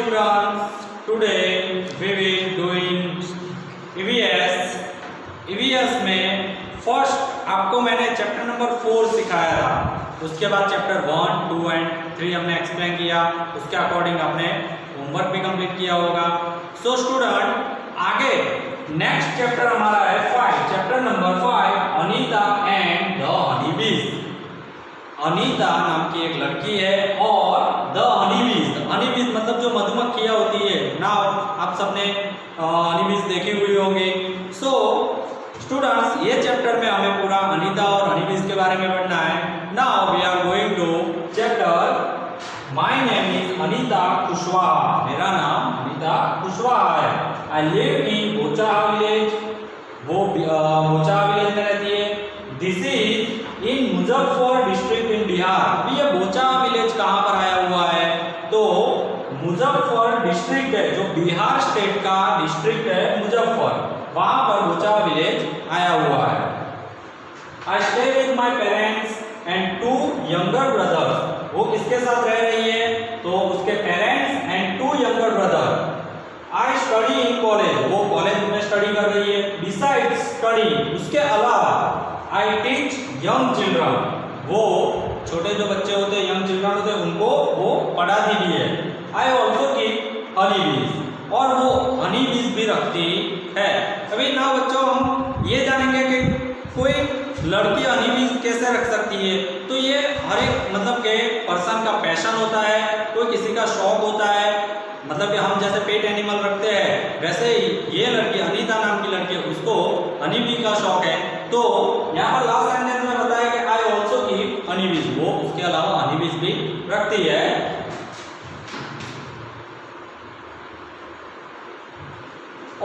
children, today we will doing EVS. EVS में first आपको मैंने चैप्टर नंबर 4 सिखाया था, उसके बाद चैप्टर 1, 2 एंड 3 हमने एक्सप्लेन किया, उसके अकॉर्डिंग आपने होमवर्क भी कंप्लीट किया होगा। सो स्टूडेंट, आगे नेक्स्ट चैप्टर हमारा है 5, chapter number 5, Anita and the honey बीज। अनीता नाम की एक लड़की है और द हनी बीज। हनी बीज मतलब जो मधुमक्खियां होती है ना, आप सबने हनी बीज देखी हुई होंगी। सो स्टूडेंट्स, ये चैप्टर में हमें पूरा अनीता और हनी बीज के बारे में पढ़ना है। Now we are going to chapter my name is Anita Kushwaha. मेरा नाम अनीता कुशवाहा है। I live in Bochaha village. वो बोचाहा विलेज में रहती है। This is in Muzaffar district in Bihar. अभी ये बोचाहा विलेज कहाँ पर आया हुआ है? तो मुजफ्फर डिस्ट्रिक्ट है, जो बिहार स्टेट का डिस्ट्रिक्ट है मुजफ्फर, वहां पर बोचाहा विलेज आया हुआ है। I stay with my parents and 2 younger brothers. वो किसके साथ रह रही है? तो उसके parents and 2 younger brother. I study in college. वो कॉलेज में स्टडी कर रही है। बिसाइड्स स्टडी, उसके अलावा आई टीच यंग चिल्ड्रन। वो छोटे जो बच्चे होते हैं, यंग चिल्ड्रन होते हैं, उनको वो पढ़ाती भी है। आई ऑल्सो कीप हनी बीज, और वो हनी बीज भी रखती है। अभी ना बच्चों, हम ये जानेंगे कि कोई लड़की हनी बीज कैसे रख सकती है। तो ये हर एक मतलब के पर्सन का पैशन होता है, कोई किसी का शौक होता है। मतलब कि हम जैसे पेट एनिमल रखते हैं, वैसे ही ये लड़की अनीता नाम की लड़की, उसको हनी बी का शौक है। तो यहाँ पर लास्ट सेंटेंस में बताया कि आई ऑल्सो कीप हनी बीज। वो उसके अलावा हनी बीज भी रखती है।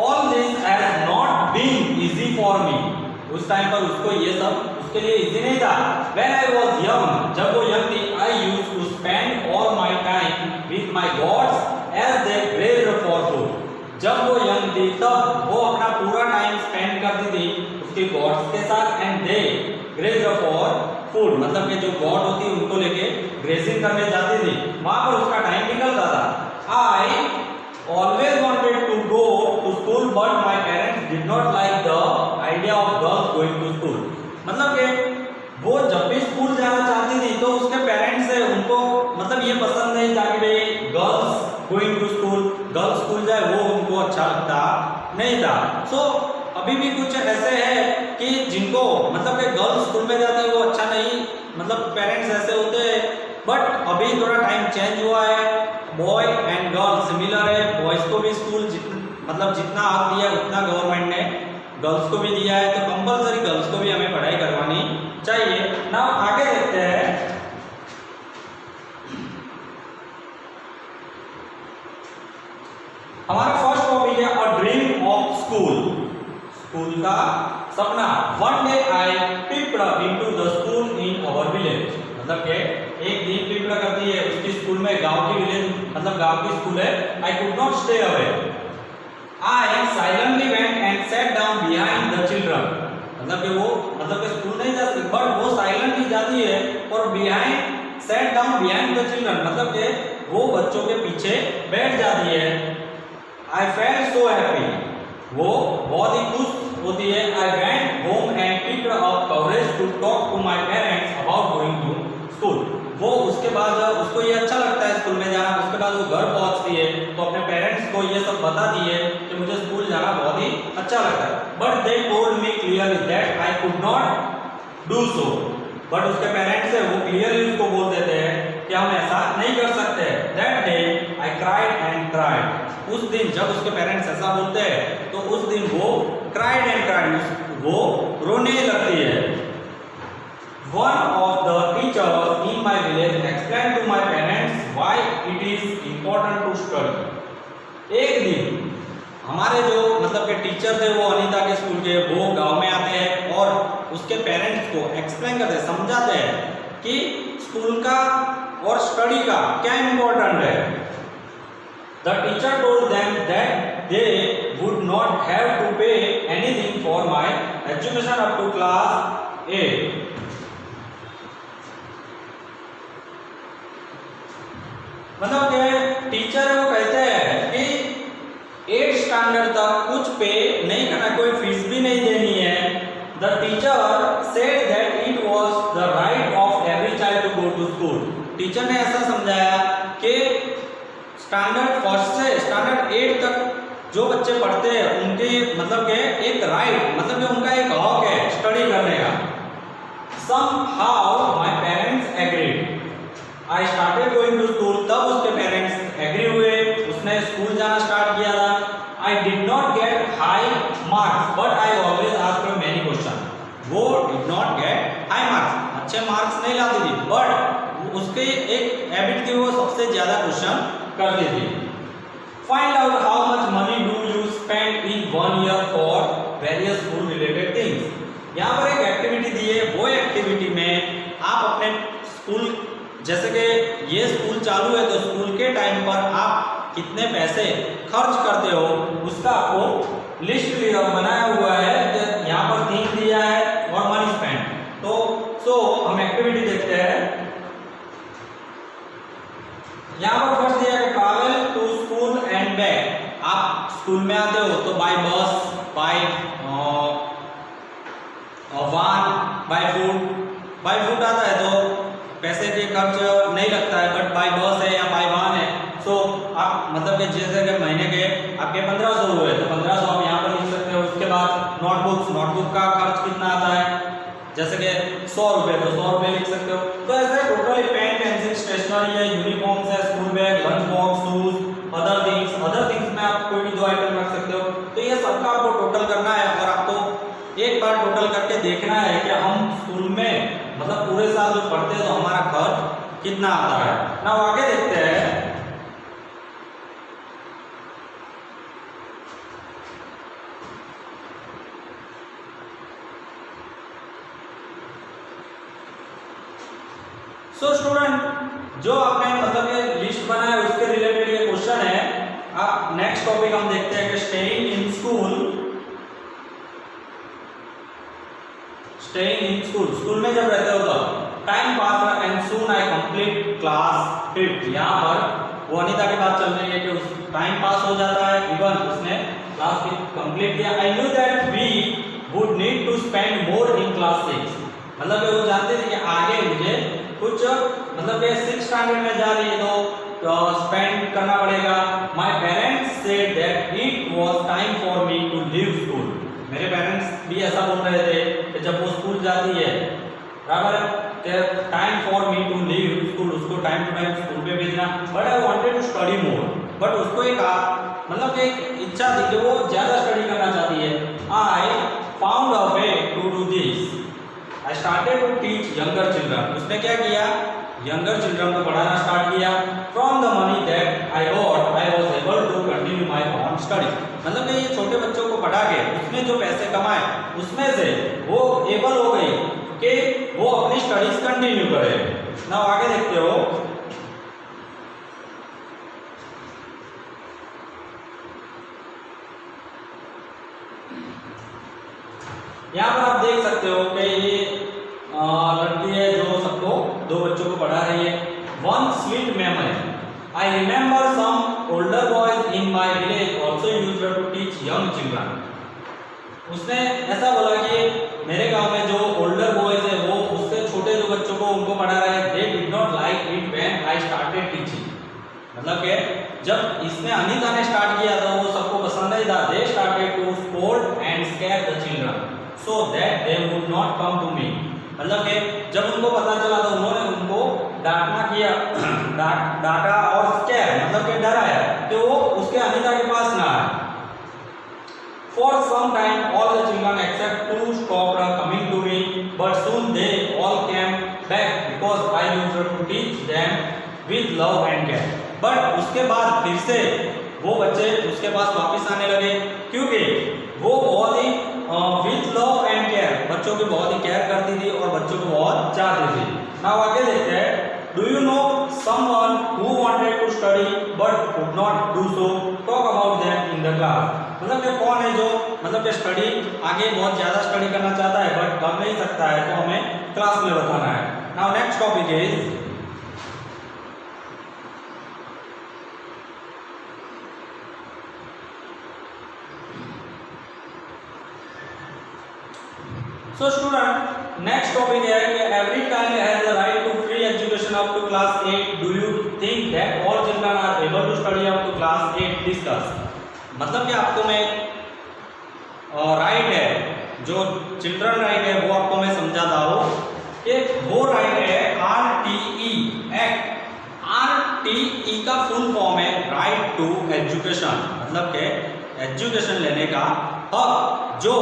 All this has not been easy for me. उस टाइम पर उसको ये सब उसके लिए इजी नहीं था। व्हेन आई वाज यंग, जब वो यंग थी, I used to spend all my time with my goats as they grazed for food. जब वो यंग थी तब वो अपना पूरा टाइम स्पेंड करती थी उसके गॉड्स के साथ, and they grazed for food, मतलब कि जो गॉड होती है उनको लेके ग्रेजिंग करने जाती थी, वहां पर उसका टाइम निकलता था। आई always wanted to go to school but my parents did not like the idea of girls going to school। मतलब कि वो जब भी स्कूल जाना चाहती थी तो उसके पेरेंट्स है, उनको मतलब ये पसंद नहीं था कि भाई girls going to school, girls school जाए, वो उनको अच्छा लगता नहीं था। सो अभी भी कुछ ऐसे है कि जिनको मतलब कि गर्ल्स स्कूल में जाते हैं वो अच्छा नहीं, मतलब पेरेंट्स ऐसे होते हैं। बट अभी थोड़ा टाइम चेंज हुआ है, बॉय एंड गर्ल सिमिलर है। बॉयज को भी स्कूल मतलब जितना हक दिया उतना गवर्नमेंट ने गर्ल्स को भी दिया है, तो कंपलसरी गर्ल्स को भी हमें पढ़ाई करवानी चाहिए। ना आगे देखते हैं। हमारा फर्स्ट टॉपिक है a dream of school. School का सपना। One day I picked up into the school in our village. मतलब कि एक दिन पिक्ड करती है उसकी स्कूल में, गांव की विलेज मतलब गांव की स्कूल है। I could not stay away. I silently went and set down behind the children. मतलब कि वो मतलब कि स्कूल नहीं जा सकती, बट वो साइलेंटली जाती है और behind sat down behind the children, मतलब कि वो बच्चों के पीछे बैठ जाती है। I felt so happy. वो बहुत ही खुश होती है। I went home and picked up courage to talk to my parents about going to school. वो उसके बाद उसको ये अच्छा लगता है स्कूल में जाना, उसके बाद वो घर पहुंचती है तो अपने पेरेंट्स को ये सब बताती है कि मुझे स्कूल जाना बहुत ही अच्छा लगता है। But they told me clearly that I could not do so. But उसके पेरेंट्स है वो क्लियरली उसको बोल देते हैं कि हम ऐसा नहीं कर सकते। That day I cried and cried. उस दिन जब उसके पेरेंट्स ऐसा बोलते हैं तो उस दिन वो क्राइड एंड क्राइड, वो रोने लगती है। One of the teachers in my village explained to my parents why it is important to study। एक दिन हमारे जो मतलब के टीचर थे वो अनीता के स्कूल के, वो गांव में आते हैं और उसके पेरेंट्स को एक्सप्लेन करते हैं, समझाते हैं कि स्कूल का और स्टडी का क्या इम्पोर्टेंट है। The teacher told them that they would not have to pay anything for my education up to class 8। मतलब कि टीचर वो कहते हैं पे नहीं करना, कोई फीस भी नहीं देनी है। The teacher said that it was the right of every child to go to school. Teacher ने ऐसा समझाया कि स्टैंडर्ड फर्स्ट से स्टैंडर्ड 8 तक जो बच्चे पढ़ते हैं उनके मतलब के एक राइट मतलब कि उनका एक हक है स्टडी करने का। Somehow my parents agreed. I started going to school. तब उसके पेरेंट्स एग्री हुए, उसने स्कूल जाना स्टार्ट किया था। I did not get high marks, but I always asked her many questions. वो did not get high marks, अच्छे marks नहीं लाती थी, but उसके एक हैबिट थी वो सबसे ज्यादा क्वेश्चन करती थी। Find out how much money do you spend in 1 year for various school related things. यहाँ पर एक एक्टिविटी दी है, वो एक्टिविटी में आप अपने स्कूल जैसे कि ये स्कूल चालू है तो स्कूल के टाइम पर आप कितने पैसे खर्च करते हो उसका आपको लिस्ट बनाया हुआ है। यहाँ पर 3 दिया है और मनी स्पेंड। तो हम एक्टिविटी देखते हैं। यहाँ पर फर्स्ट दिया है travel to school and back. आप स्कूल में आते हो तो बाय बस, बाय बाय फूड आता है तो पैसे के खर्च नहीं लगता है, बट बाय बस है या बाय वाहन है सो आप मतलब कि जैसे कि महीने के आपके 1500 हुए तो 1500 आप यहाँ पर लिख सकते हो। उसके बाद नोटबुक का खर्च कितना आता है जैसे कि 100 रुपये तो 100 रुपये लिख सकते हो। तो ऐसे टोटली पेन पेंसिल स्टेशनरी है, यूनिफॉर्म्स है, school bag, lunch box, shoes, other things में आप कोई भी 2 आइटम रख सकते हो। तो ये सबका आपको टोटल करना है और आपको एक बार टोटल करके देखना है कि हम स्कूल में मतलब पूरे साल जो पढ़ते हैं तो हमारा खर्च कितना आता है ना। आगे देखते हैं। सो स्टूडेंट जो आपने मतलब ये लिस्ट बनाया उसके रिलेटेड ये क्वेश्चन है। आप नेक्स्ट टॉपिक हम देखते हैं कि स्टेइंग इन स्कूल स्कूल में जब रहते हो तो time pass and soon I complete class 5। यहाँ पर वो अनीता के बात चल रही है कि उस टाइम पास हो जाता है, इवन उसने क्लास 5 कंप्लीट किया। I knew that we would need to spend more in class 6। मतलब वो जानते थे कि आगे मुझे कुछ मतलब 6 स्टैंडर्ड में जा रही है तो स्पेंड करना पड़ेगा। My parents said that it was time for me to leave school. मेरे पेरेंट्स भी ऐसा बोल रहे थे कि जब वो स्कूल जाती है बराबर है time for me to leave school, उसको टाइम टू टाइम स्कूल पे भेजना। But I wanted to study more, but उसको एक मतलब एक इच्छा थी कि वो ज़्यादा स्टडी करना चाहती है। I found a way to do this. I started to teach younger children. उसने क्या किया, यंगर चिल्ड्रन को पढ़ाना स्टार्ट किया। From the money that I got I was able to continue my own study. मतलब ये छोटे बच्चों को पढ़ा के उसमें जो पैसे कमाए उसमें से वो एबल हो गई कि वो अपनी स्टडीज कंटिन्यू करे। ना आगे देखते हो। यहाँ पर आप देख सकते हो कि ये लड़की है जो सबको 2 बच्चों को पढ़ा रही है। One sweet memory I remember some older boys in my village also used to teach young children. उसने ऐसा बोला कि मेरे गांव में जो ओल्डर बॉयज है वो उससे छोटे जो बच्चों को उनको पढ़ा रहे हैं। They did not like it when I started teaching. मतलब कि जब इसने अनीता ने स्टार्ट किया था वो सबको पसंद नहीं था। They started to scold and scare the children so that they would not come to me. मतलब कि जब उनको पता चला तो उन्होंने उनको डांटना किया, डांटा और स्केयर मतलब कि डराया कि वो उसके अनीता के पास ना आए। For some time all the children except 2 stopped coming to me, but soon they all came back because I used to teach them with love and care. But उसके बाद फिर से वो बच्चे उसके पास वापस आने लगे क्योंकि वो बहुत ही with love and care बच्चों की बहुत ही केयर करती थी और बच्चों को बहुत चाहती थी। Now आगे देखते हैं। Do you know someone who wanted to study but could not do so? Talk about them in the class. मतलब कि कौन है जो मतलब कि स्टडी आगे बहुत ज़्यादा स्टडी करना चाहता है बट कर नहीं सकता है तो हमें क्लास में बताना है। Now next topic is so student next topic है कि every child has the right to free education up to class 8. Do you think that all children are able to study up to class 8? Discuss. मतलब कि आपको मैं right है, जो children right है वो आपको मैं समझाता हूँ कि वो राइट है RTE एक्ट. RTE का फुल फॉर्म है राइट टू एजुकेशन, मतलब के एजुकेशन लेने का हक जो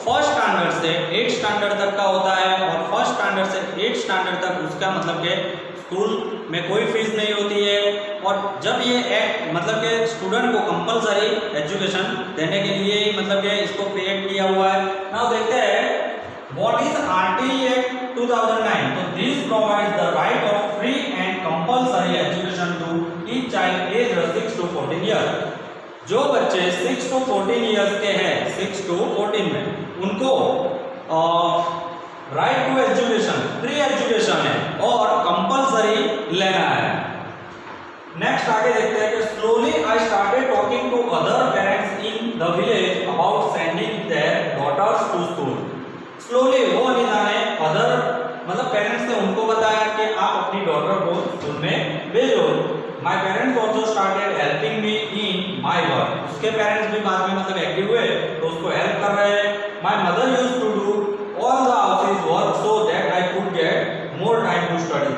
फर्स्ट स्टैंडर्ड से 8 स्टैंडर्ड तक का होता है. और फर्स्ट स्टैंडर्ड से 8 स्टैंडर्ड तक उसका मतलब के स्कूल में कोई फीस नहीं होती है. और जब ये एक्ट मतलब के स्टूडेंट को कंपलसरी एजुकेशन देने के लिए मतलब के इसको क्रिएट किया हुआ है. नाउ देखते हैं व्हाट इज RTE एक्ट 2009. तो this provides the right of free and compulsory education to each child age 6 to 14 year. जो बच्चे 6 to 14 ईयर्स के हैं, 6 to 14 में, उनको right to education, free education है और कंपलसरी लेना है. नेक्स्ट आगे देखते हैं कि slowly I started talking to other parents in the village about sending their daughters to school. Slowly वो जाने अदर मतलब पेरेंट्स ने उनको बताया कि आप अपनी डॉटर को स्कूल में भेजो. My parents also started helping me in my work. उसके पेरेंट्स भी बाद में मतलब एक्टिव हुए तो उसको हेल्प कर रहे हैं. My mother used to do all the house work so that I could get more time to study.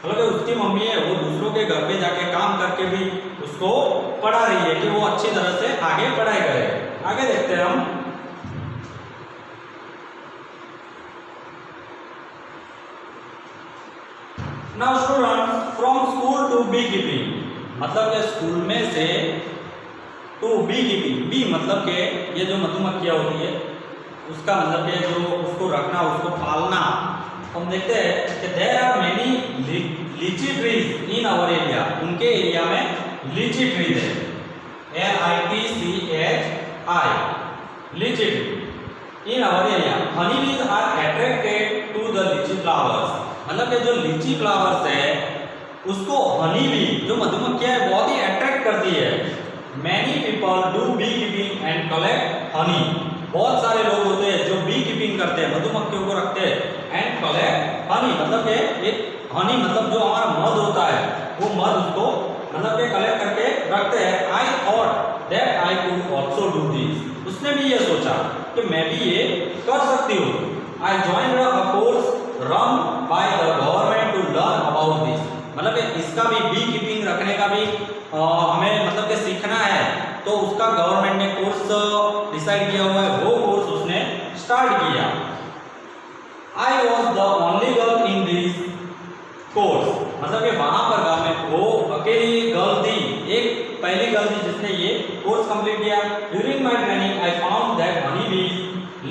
मतलब उसकी मम्मी है वो दूसरों के घर पे जाके काम करके भी उसको पढ़ा रही है कि वो अच्छी तरह से आगे पढ़ाई करे. आगे देखते हैं हम. Now student from school to beekeeping, मतलब के स्कूल में से टू बी कीपिंग. बी मतलब के ये जो मधुमक्खियां होती है उसका मतलब के जो उसको रखना, उसको पालना. हम देखते हैं कि there are many litchi trees in our area. उनके एरिया में लीची ट्रीज है, LITCHI litchi tree in our area. Honey bees are attracted to the litchi flowers. मतलब कि जो लीची फ्लावर्स है उसको हनी बी जो मधुमक्खियां है बहुत ही अट्रैक्ट करती है. Many people do beekeeping and collect honey. बहुत सारे लोग होते हैं जो बी कीपिंग करते हैं, मधुमक्खियों को रखते हैं. एंड कलेक्ट हनी मतलब कि एक हनी मतलब जो हमारा मध होता है वो मध उसको मतलब कि कलेक्ट करके रखते हैं. I thought that I could also do this. उसने भी ये सोचा कि मैं भी ये कर सकती हूँ. I joined a course run by the government to learn about this. मतलब कि इसका भी बी कीपिंग रखने का भी हमें मतलब कि सीखना है तो उसका गवर्नमेंट ने कोर्स डिसाइड किया हुआ है, वो कोर्स उसने स्टार्ट किया. I was the only girl in this course. मतलब कि वहां पर गांव में वो अकेली गर्ल थी, एक पहली गर्ल थी जिसने ये कोर्स कंप्लीट किया. During my training I found that honey bees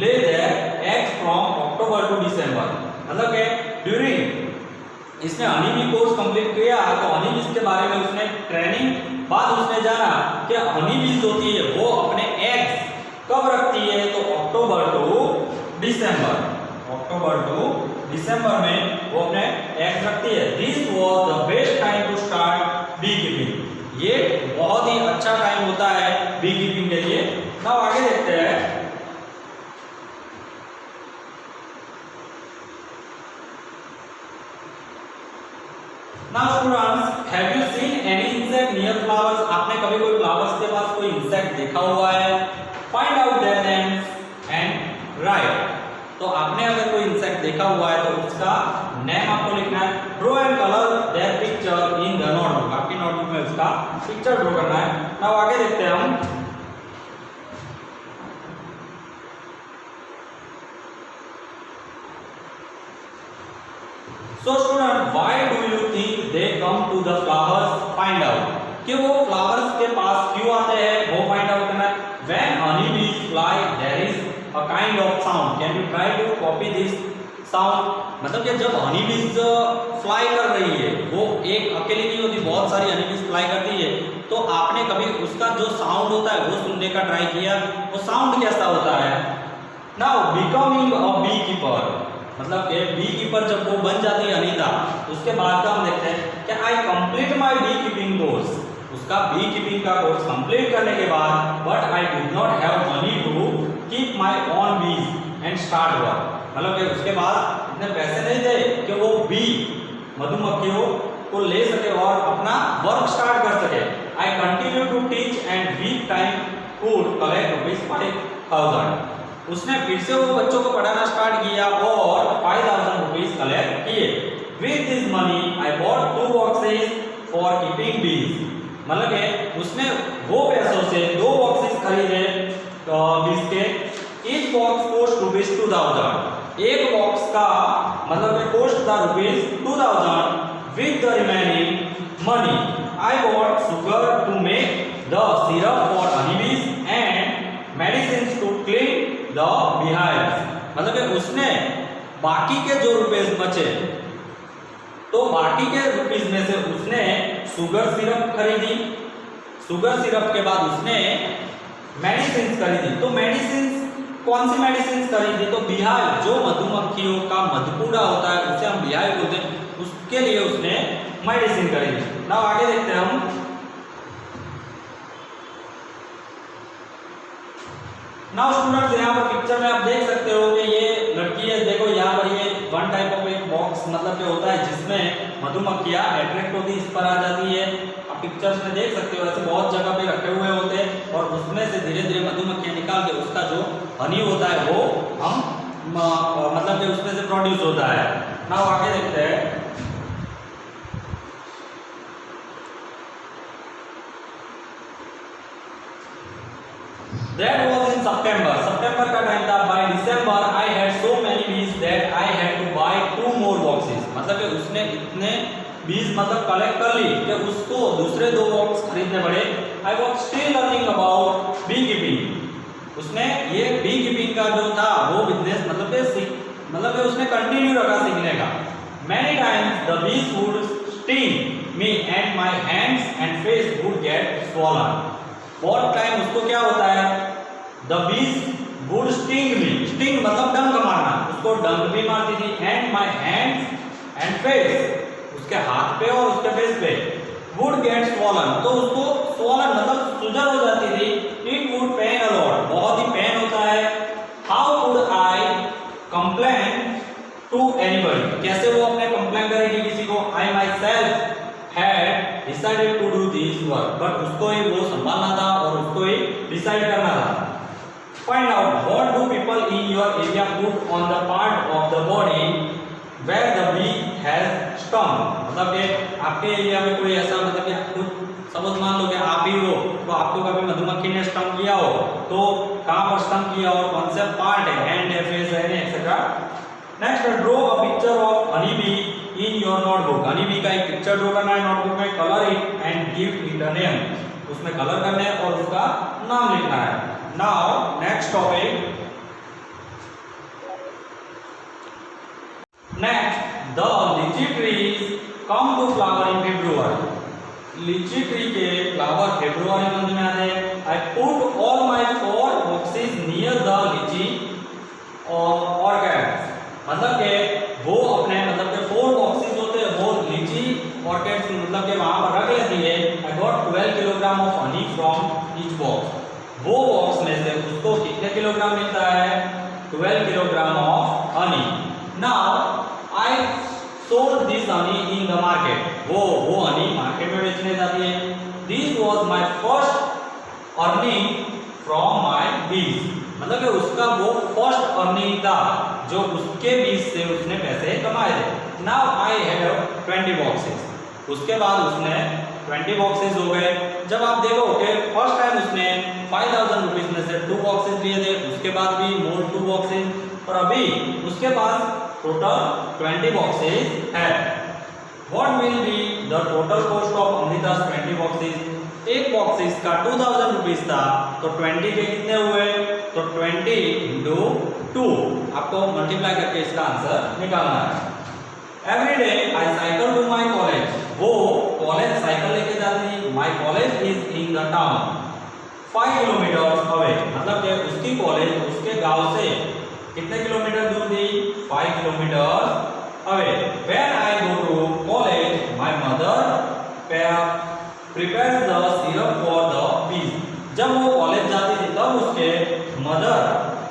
lay their eggs from October to December. मतलब कि ड्यूरिंग इसने हनी बी कोर्स कंप्लीट किया तो हनी बीज के बारे में उसने ट्रेनिंग बाद उसने जाना कि हनी बीज होती है वो अपने एग्स कब रखती है तो अक्टूबर टू दिसंबर. अक्टूबर टू दिसंबर में वो अपने एग्स रखती है. This was the best time to start beekeeping. ये बहुत ही अच्छा टाइम होता है बी कीपिंग के लिए. अब आगे देखते हैं. Now students, have you seen any insect near flowers? आपने कभी कोई फ्लावर्स के पास कोई इंसेक्ट देखा हुआ है? Find out their names and write. तो आपने अगर कोई इंसेक्ट देखा हुआ है तो उसका नेम आपको लिखना है. Draw and color their picture in the notebook. आपकी नोटबुक में उसका पिक्चर ड्रॉ करना है. Now आगे देखते हैं हम. So student, why do you think they come to the flowers? Find out. कि वो फ्लावर्स के पास क्यों आते हैं वो फाइंड आउट करना है. When honey bees fly, there is a kind of sound. Can you try to copy this sound? मतलब कि जब हनी बीज फ्लाई कर रही है वो एक अकेली नहीं होती, बहुत सारी हनी बीज फ्लाई करती है. तो आपने कभी उसका जो साउंड होता है वो सुनने का ट्राई किया? वो साउंड कैसा होता है? Now becoming a beekeeper. मतलब कि बी कीपर जब वो बन जाती है अनीता उसके बाद का हम देखते हैं कि I complete my beekeeping course. उसका बी कीपिंग का कोर्स कंप्लीट करने के बाद but I did not have money to keep my own bees. And start work, मतलब कि उसके पास इतने पैसे नहीं थे कि वो बी मधुमक्खियों को ले सके और अपना वर्क स्टार्ट कर सके। I continue to teach and week time could collect ₹5,000। उसने फिर से वो बच्चों को पढ़ाना स्टार्ट किया और ₹5,000 कलेक्ट किए। With this money I bot 2 boxes for keeping बीज, मतलब कि उसने वो पैसों से 2 बॉक्सेस खरीदे बीज के। ईच बॉक्स कॉस्ट ₹2,000, एक बॉक्स का मतलब कॉस्ट था ₹2,000। With the remaining money I bought sugar to make the syrup for honey bees and medicine to clean the beehives, मतलब कि उसने बाकी के जो रुपए बचे तो बाकी के रुपीस में से उसने शुगर सिरप खरीदी, शुगर सिरप के बाद उसने मेडिसिन खरीदी। तो मेडिसिन कौन सी मेडिसिन खरीदी? तो बीहाइव, जो मधुमक्खियों का मधुकूड़ा होता है उसे हम बीहाइव बोलते हैं, उसके लिए उसने मेडिसिन खरीदी। ना आगे देखते हैं हम। नाउ स्टूडेंट्स, यहाँ पर पिक्चर में आप देख सकते हो कि ये लड़की है। देखो यहाँ पर ये वन टाइप ऑफ एक बॉक्स मतलब कि होता है जिसमें मधुमक्खियाँ अट्रैक्ट होती इस पर आ जाती है। आप पिक्चर्स में देख सकते हो ऐसे बहुत जगह पे रखे हुए होते हैं और उसमें से धीरे धीरे मधुमक्खियाँ निकाल के उसका जो हनी होता है वो हम मतलब कि उसमें से प्रोड्यूस होता है। नाउ आगे देखते हैं। That was in September. September का टाइम था। By December I had so many bees that I had to buy 2 more boxes. मतलब कि उसने इतने बीज मतलब कलेक्ट कर ली कि उसको दूसरे 2 बॉक्स खरीदने पड़े। I was still learning about beekeeping. उसने ये beekeeping का जो था वो बिजनेस मतलब कि उसने कंटिन्यू रखा सीखने का। Many times the bees would sting me and my hands and face would get swollen. बहुत टाइम उसको क्या होता है? The bees would sting me, sting मतलब डंक मारना, उसको डंक भी मारती थी। And my hands and face, उसके हाथ पे और उसके फेस पे। वुड गेट स्वॉलन, तो उसको स्वॉलन मतलब सूजन हो जाती थी। It would pain a lot, बहुत ही पेन होता है। How could I complain to anybody, कैसे वो अपने कंप्लेन करेगी किसी को? I myself had decided to do this work, but उसको ही वो संभालना था और उसको ही डिसाइड करना था। Find out what do people in your area put on the part of the body where the bee has stung, मतलब कि आपके एरिया में कोई ऐसा मतलब कि कुछ सपोज मान लो कि आप ही हो तो आपको कभी मधुमक्खी ने स्टंग किया हो तो कहाँ पर स्टंग किया और कौन से पार्ट है, हैंड है, फेस है, etcetera. Next, draw a picture of honey bee in your notebook. Honey bee का एक पिक्चर ड्रॉ करना है नोटबुक में, colour it and give it a name, उसमें कलर करना है और उसका नाम लिखना है। Now next topic, next the lychee trees come to flower in February. Lychee tree के फ्लावर फेब्रुआरी मंथ में आते हैं। I put all my 4 boxes near the लीची ऑर्किड्स, मतलब कि वो अपने मतलब के 4 बॉक्सेस होते हैं वो लीची ऑर्किड्स मतलब के वहां पर रख लेती है। I got 12 kilogram of honey from each box, वो बॉक्स में से उसको कितने किलोग्राम मिलता है? 12 kilogram of Honey. Now I sold this Honey in the market, वो हनी मार्केट में बेचने जाती है। This was my first earning from my बीज, मतलब कि उसका वो फर्स्ट अर्निंग था जो उसके बीज से उसने पैसे कमाए थे। नाउ आई हैव 20 बॉक्सेस, उसके बाद उसने 20 बॉक्सेस हो गए। जब आप देखो कि फर्स्ट टाइम उसने 5,000 रुपीज में से 2 बॉक्सेस लिए थे, उसके बाद भी मोर 2 बॉक्सेस और अभी उसके पास टोटल 20 बॉक्सेस है। What will be the total cost of Amrita's 20 boxes? एक बॉक्सेस का 2,000 रुपीज था तो 20 के कितने हुए? तो 20 इंटू 2 आपको मल्टीप्लाई करके इसका आंसर निकालना है। Every day I cycle to my college, वो कॉलेज साइकिल लेके जाती थी। My college is in the town 5 kilometre away, मतलब कि उसकी कॉलेज उसके गांव से कितने किलोमीटर दूर थी? 5 kilometre away. When I go to college my mother prepares the syrup for the bees, जब वो कॉलेज जाती थी तब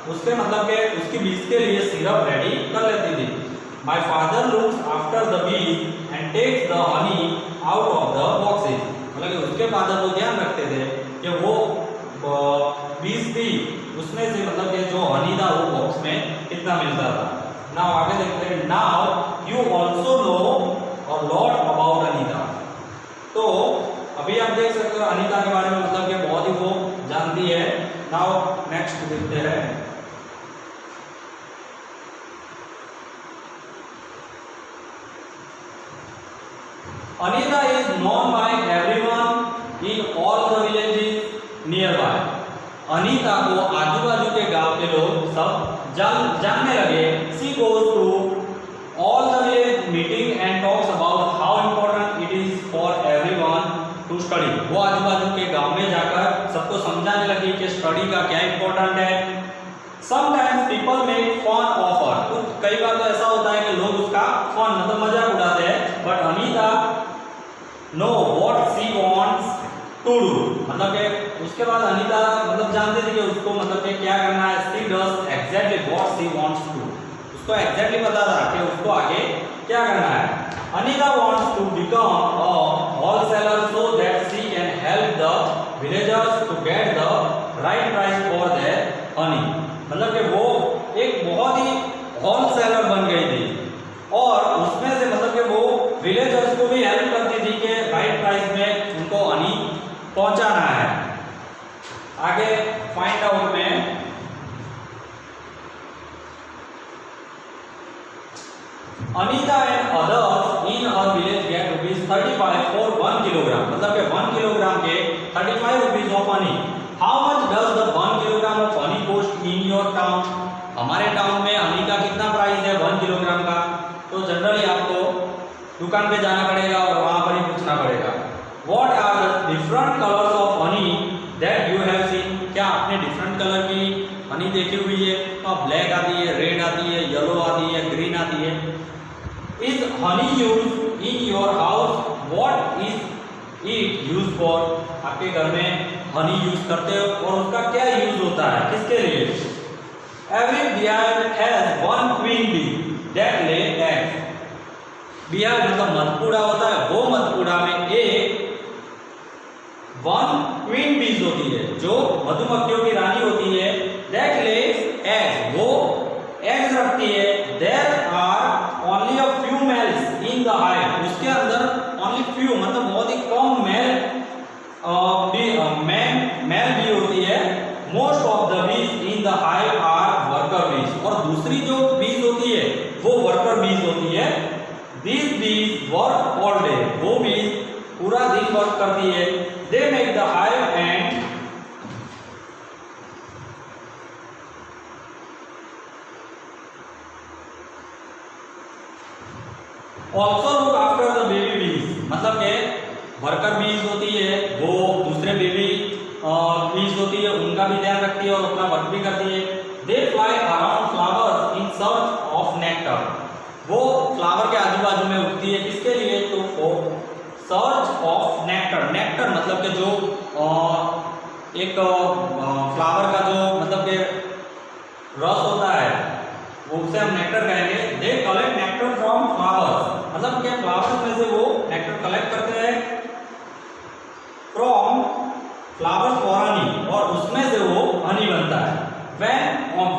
उसके मतलब के उसकी बीज के लिए सिरप रेडी कर लेती थी। My father looks after the bees and takes the honey out of the boxes, मतलब कि उसके फादर वो ध्यान रखते थे कि वो बीज थी उसमें से मतलब कि जो हनी था वो बॉक्स में कितना मिलता था। नाउ आगे देखते हैं, now you also know a lot about Anita. तो अभी आप देख सकते हो अनीता के बारे में मतलब कि बहुत ही वो जानती है। नाउ नेक्स्ट देखते हैं, Anita is known by everyone in all the villages near by. Anita को आजू बाजू के गांव के लोग सब जानने लगे। She goes to all the village meeting and talks about how important it is for everyone to study. वो आजू बाजू के गांव में जाकर सबको समझाने लगी कि स्टडी का क्या इम्पोर्टेंट है। Sometimes people make fun of her, तो कई बार तो ऐसा होता है कि लोग उसका फन मतलब मजाक उड़ाते हैं, but Anita know what she wants to do, मतलब कि उसके बाद अनीता मतलब जानती थी कि उसको मतलब कि क्या करना है। She does exactly what she wants to, उसको एग्जैक्टली पता था कि उसको आगे क्या करना है। Anita wants to become a wholesaler so that she can help the villagers to get the right price for their honey, मतलब कि वो एक बहुत ही होलसेलर बन गई थी और उसमें से मतलब कि वो विलेजर्स को भी हेल्प करती थी कि राइट प्राइस में उनको हनी पहुंचाना है। आगे फाइंड आउट में Anita and others in her village get ₹35 for 1 kilogram, मतलब कि 1 किलोग्राम के 35 rupees of honey. How much does the 1 kilogram of honey cost in your town, हमारे टाउन में हनी का कितना प्राइस है 1 किलोग्राम का। तो जनरली आपको दुकान पे जाना पड़ेगा और वहां पर ही पूछना पड़ेगा। What are the different colors of honey that you have seen? क्या आपने डिफरेंट कलर की हनी देखी हुई है? तो ब्लैक आती है, रेड आती है, येलो आती है, ग्रीन आती है। Is honey used in your house? What is it used for? आपके घर में हनी यूज करते हो और उसका क्या यूज होता है, किसके लिए? Every beehive has one queen bee that lay eggs. beehive मतलब मधुपुड़ा होता है, वो मधुपुड़ा में एक 1 क्वीन बीज होती है जो मधुमक्खियों की रानी होती है। दैट लेज एग्स, वो एग्स रखती है। There are only a few males in the hive, उसके अंदर ओनली फ्यू मतलब बहुत ही कम मेल बी होती है। Most of the bees in the hive are worker bees, और दूसरी जो बीज होती है वो वर्कर बीज होती है। This be's verb all day, वो बीज पूरा दिन वर्क करती है। They make the hive and also look after the baby bees, मतलब के वर्कर बीज होती है वो दूसरे बेबी बीज होती है उनका भी ध्यान रखती है और अपना वर्क भी करती है। They fly around flowers in search of nectar, वो फ्लावर के आजू बाजू में उड़ती है, किसके लिए? तो सर्च ऑफ नेक्टर। नेक्टर मतलब कि जो एक फ्लावर का जो मतलब कि रस होता है वो उसे हम नेक्टर कहेंगे। They collect nectar from flowers, मतलब कि फ्लावर्स में से वो नेक्टर कलेक्ट करते हैं फ्रॉम फ्लावर्स फॉर हनी, और उसमें से वो हनी बनता है। When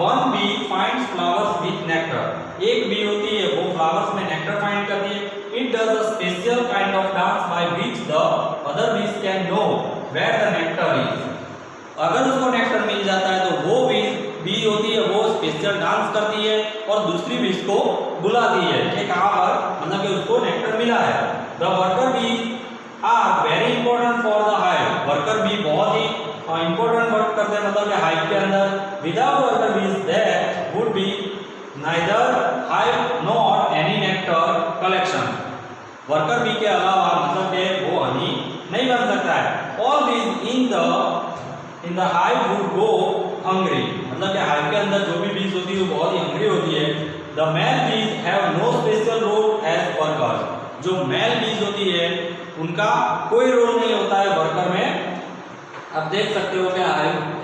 one bee finds flowers with nectar, एक बी होती है वो फ्लावर्स में नेक्टर फाइंड करती है। It does a special kind of dance by which the other bees can know where the nectar is. अगर उसको नेक्टर मिल जाता है तो वो बी होती है वो स्पेशल डांस करती है और दूसरी बीज को बुलाती है कि कहाँ पर मतलब कि उसको नेक्टर मिला है। The worker bees are very important for the hive. Worker bee बहुत ही इंपॉर्टेंट वर्क करते हैं मतलब कि हाइव के अंदर। Without worker bees there would be neither hive nor any nectar collection. Worker bee के अलावा मतलब कि वो हनी नहीं बन सकता है। All bees in the hive would go hungry, मतलब कि हाइव के अंदर जो भी बीज होती है वो बहुत ही हंग्री होती है। The male bees have no special role as workers. जो मेल बीज होती है उनका कोई रोल नहीं होता है वर्कर में। आप देख सकते हो क्या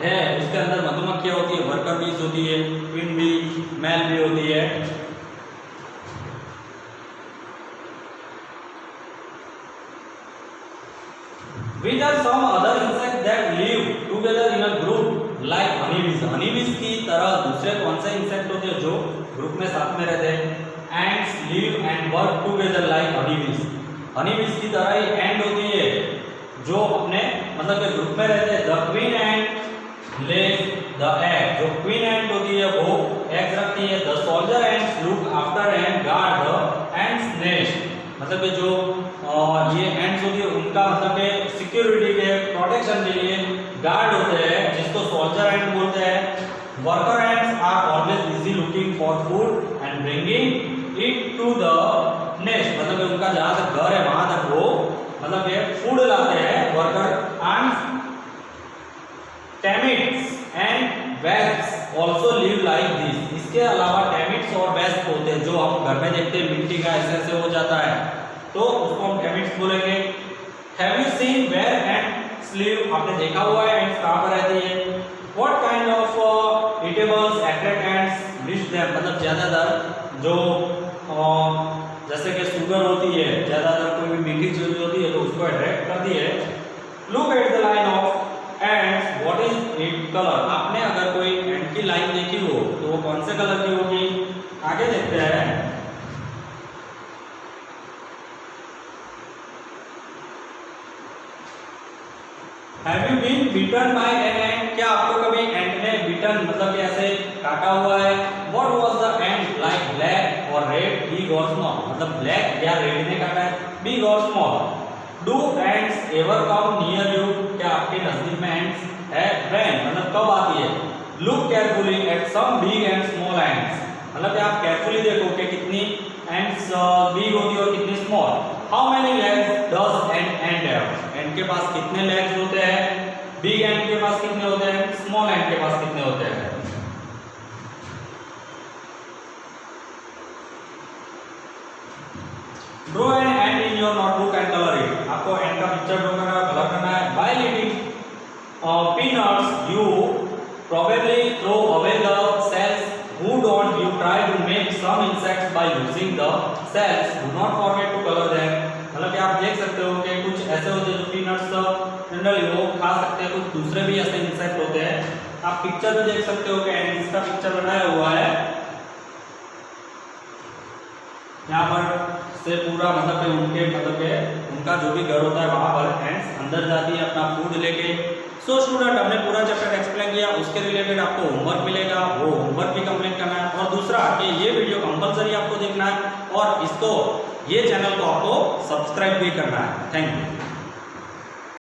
है उसके अंदर मधुमक्खियां होती है, वर्कर बीज होती है, क्वीन बी, मेल बी होती है। Which are some other insects that live together in a group like honeybees? honeybees की तरह दूसरे कौन से इंसेक्ट होते हैं जो ग्रुप में साथ में रहते हैं? Ants live and work together like honeybees. honeybees की तरह ही एंड होती है जो अपने मतलब के ग्रुप में रहते हैं। The queen ant lays the egg. जो क्वीन एंट होती है वो एग्स रखती है। The soldier ants look after and guard the ants nest. मतलब कि जो ये एंड्स होती है उनका मतलब कि सिक्योरिटी के प्रोटेक्शन के लिए गार्ड होते हैं, जिसको सोल्जर एंड बोलते हैं। Worker ants are always busy looking for food and bringing it to the nest. मतलब कि उनका जहाँ तक घर है वहां तक वो मतलब कि फूड लाते हैं। Worker ants termites and wasps also live like this. इसके अलावा टर्मिट्स और वेस्प होते हैं जो हम घर में देखते हैं, मिट्टी का ऐसे हो जाता है तो उसको हम टर्मिट्स बोलेंगे। Have you seen where ants live? आपने देखा हुआ है एंड्स कहां पर रहती है? What kind of eatables attract ants? List them. मतलब ज्यादातर जो जैसे कि शुगर होती है, ज्यादातर कोई भी मीठी चीज होती है तो उसको अट्रैक्ट करती है। Look at the line of ends, what is it colour? आपने अगर कोई एंड की लाइन देखी हो तो वो कौन से कलर की होगी? आगे देखते हैं। Have you been bitten by an ant? क्या आपको कभी एंट ने बीटन मतलब ऐसे काटा हुआ है? What was the ant like, black or red, big or small? मतलब ब्लैक या रेड ने काटा है, big or small? Do ants ever come near you? क्या आपके नजदीक में ants है? When? मतलब कब आती है? Look carefully at some big and small ants. मतलब आप केयरफुली देखो कि कितनी ants big होती है और कितनी small. How many legs does an ant have? ant के पास कितने legs होते हैं? Big ant के पास कितने होते हैं? Small ant के पास कितने होते हैं? Draw an ant in your notebook and color it. आपको ant का पिक्चर ड्रॉ करना है, कलर करना है। While eating peanuts, you probably throw away the cells. Who don't you try to make some insects by using the cells? Do not forget to color them. मतलब कि आप देख सकते हो कि कुछ ऐसे होते हैं जो पीनट्स जनरली वो खा सकते हैं, कुछ दूसरे भी ऐसे इंसेक्ट होते हैं। आप पिक्चर में देख सकते हो कि एंड्स का पिक्चर बनाया हुआ है। यहाँ पर से पूरा मतलब कि उनका जो भी घर होता है वहां पर एंड्स अंदर जाती है अपना फूड लेके। सो स्टूडेंट, हमने पूरा चैप्टर एक्सप्लेन किया, उसके रिलेटेड आपको होमवर्क मिलेगा, वो होमवर्क भी कंप्लीट करना है। और दूसरा कि ये वीडियो कंपलसरी आपको देखना है और इसको ये चैनल को आपको सब्सक्राइब भी करना है। Thank you.